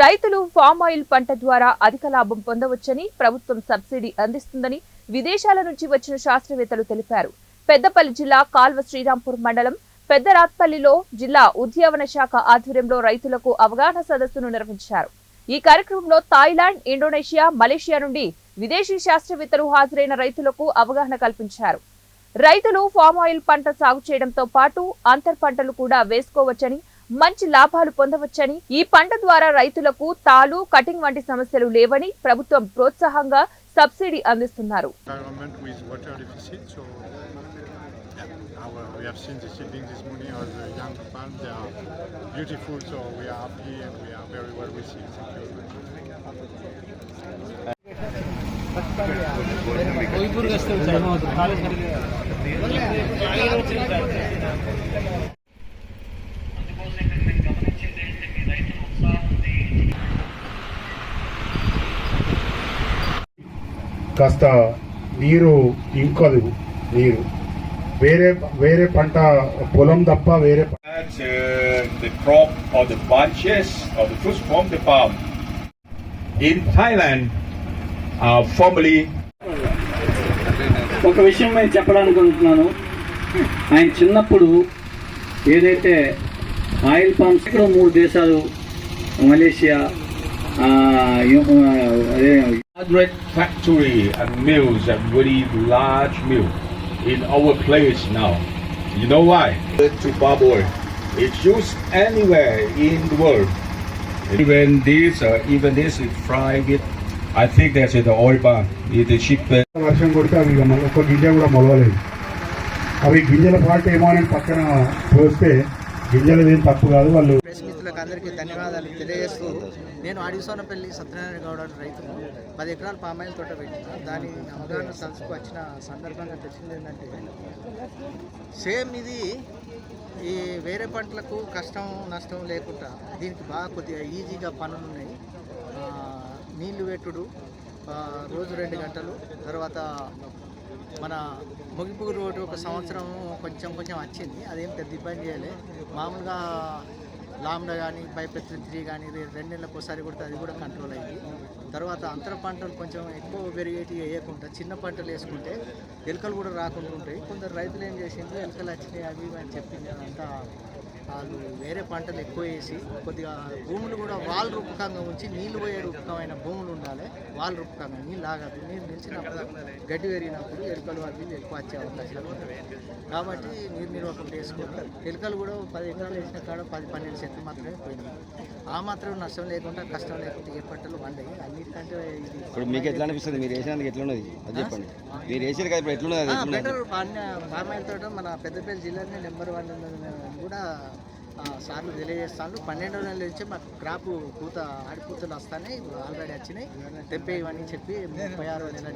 రైతులు palm oil పంట ద్వారా అధిక లాభం పొందవచ్చని ప్రభుత్వం సబ్సిడీ అందిస్తుందని విదేశాల నుంచి వచ్చిన శాస్త్రవేత్తలు తెలిపారు. పెద్దపల్లి జిల్లా కాల్వ శ్రీరాంపూర్ మండలం పెద్దరాత్పల్లిలో జిల్లా ఉద్యానవన శాఖ ఆధ్వర్యంలో రైతులకు అవగాహన సదస్సును నిర్వహించారు. ఈ కార్యక్రమంలో థాయిలాండ్, ఇండోనేషియా, మలేషియా నుండి విదేశీ శాస్త్రవేత్తలు హాజరైన రైతులకు అవగాహన కల్పించారు. రైతులు ఫామ్ ఆయిల్ పంట సాగు చేయడంతో పాటు అంతర్ పంటలు కూడా వేసుకోవచ్చని, మంచి లాభాలు పొందవచ్చని, ఈ పంట ద్వారా రైతులకు తాలు, కటింగ్ వంటి సమస్యలు లేవని ప్రభుత్వం ప్రోత్సాహంగా సబ్సిడీ అందిస్తున్నారు. We have seen the seedlings this morning as the young palms. They are beautiful, so we are happy and we are very well received. Thank you very much. కాస్త నీరు ఇంకదు నీరు వేరే పంట పొలం తప్ప వేరే the crop or the bunches or the fruits from the palm in Thailand formerly. ఒక విషయం నేను చెప్పడానుకుంటున్నాను. ఆయన చిన్నప్పుడు ఏదైతే ఆయిల్ పామ్స్ ఇక్కడ 3 దేశాలు Malaysia Factory and mills and very large mill in our place now. You know why? To palm oil. It's used anywhere in the world. Even this is fried with, I think that's the oil palm. It's the cheapest. వర్షం కొడితే అవి ఒక గింజ కూడా మొలవలేదు. అవి గింజల పాటు ఏమో అని పక్కన పోస్తే గింజలు ఏం తప్పు కాదు. వాళ్ళు మిత్రులకు అందరికీ ధన్యవాదాలు తెలియజేస్తూ, నేను అడిసోనపల్లి సత్యనారాయణ గౌడ రైతులు 10 ఎకరాల పామాయిల్ తోట పెట్టిన దాని అవగాహన సదస్సుకు వచ్చిన సందర్భంగా తెలిసింది ఏంటంటే, సేమ్ ఇది ఈ వేరే పంటలకు కష్టం నష్టం లేకుండా దీనికి బాగా కొద్దిగా ఈజీగా పనులు ఉన్నాయి. నీళ్లు పెట్టుడు రోజు 2 గంటలు, తర్వాత మన ముగింపు రోడ్డు 1 సంవత్సరం కొంచెం వచ్చింది. అదేం పెద్ద ఇబ్బంది చేయలే. మామూలుగా లాంబ్డా కానీ బైపెత్రిన్ 3 కానీ 2 నెలలకు ఒకసారి కొడితే అది కూడా కంట్రోల్ అయ్యింది. తర్వాత అంతర పంటలు కొంచెం ఎక్కువ వెరైటీ వేయకుండా చిన్న పంటలు వేసుకుంటే ఎలుకలు కూడా రాకుండా ఉంటాయి. కొందరు రైతులు ఏం చేసిండ్రు, ఎలుకలు వచ్చినాయి అవి అని చెప్పింది. అదంతా వాళ్ళు వేరే పంటలు ఎక్కువ వేసి కొద్దిగా భూములు కూడా వాల్ రూపకంగా ఉంచి నీళ్లు పోయే రూపకమైన భూములు ఉండాలి. వాల్ రూపకంగా నీళ్ళు ఆగదు. నీళ్ళు నిలిచినప్పుడు గడ్డి పెరిగినప్పుడు ఎలుకలు అవి ఎక్కువ వచ్చే అవకాశాలు ఉంటాయి. కాబట్టి నీరు నిర్వహణ వేసుకొని ఎలుకలు కూడా 10 ఎకరాలు వేసిన కాడ 10-12 సెంట్లు మాత్రమే పోయినాయి. ఆ మాత్రం నష్టం లేకుండా కష్టం లేకుండా ఏ పంటలు పండాయి. అన్నిటికంటే ఇప్పుడు మీకు ఎట్లా అనిపిస్తుంది? మీరు వేసినందుకు ఎట్లా ఉన్నది అది చెప్పండి. మీరు వేసారు కదా, ఇప్పుడు ఎట్లున్నది? బెటర్ పామాయిల్ తోట మన పెద్దపల్లి జిల్లానే నెంబర్ 1 కూడా సార్లు తెలియజేస్తాను. 12వ నెలల నుంచి మాకు క్రాప్ ఆడిపూతలు వస్తాయి. ఆల్రెడీ వచ్చినాయి. తెంపేయమని చెప్పి 36వ నెల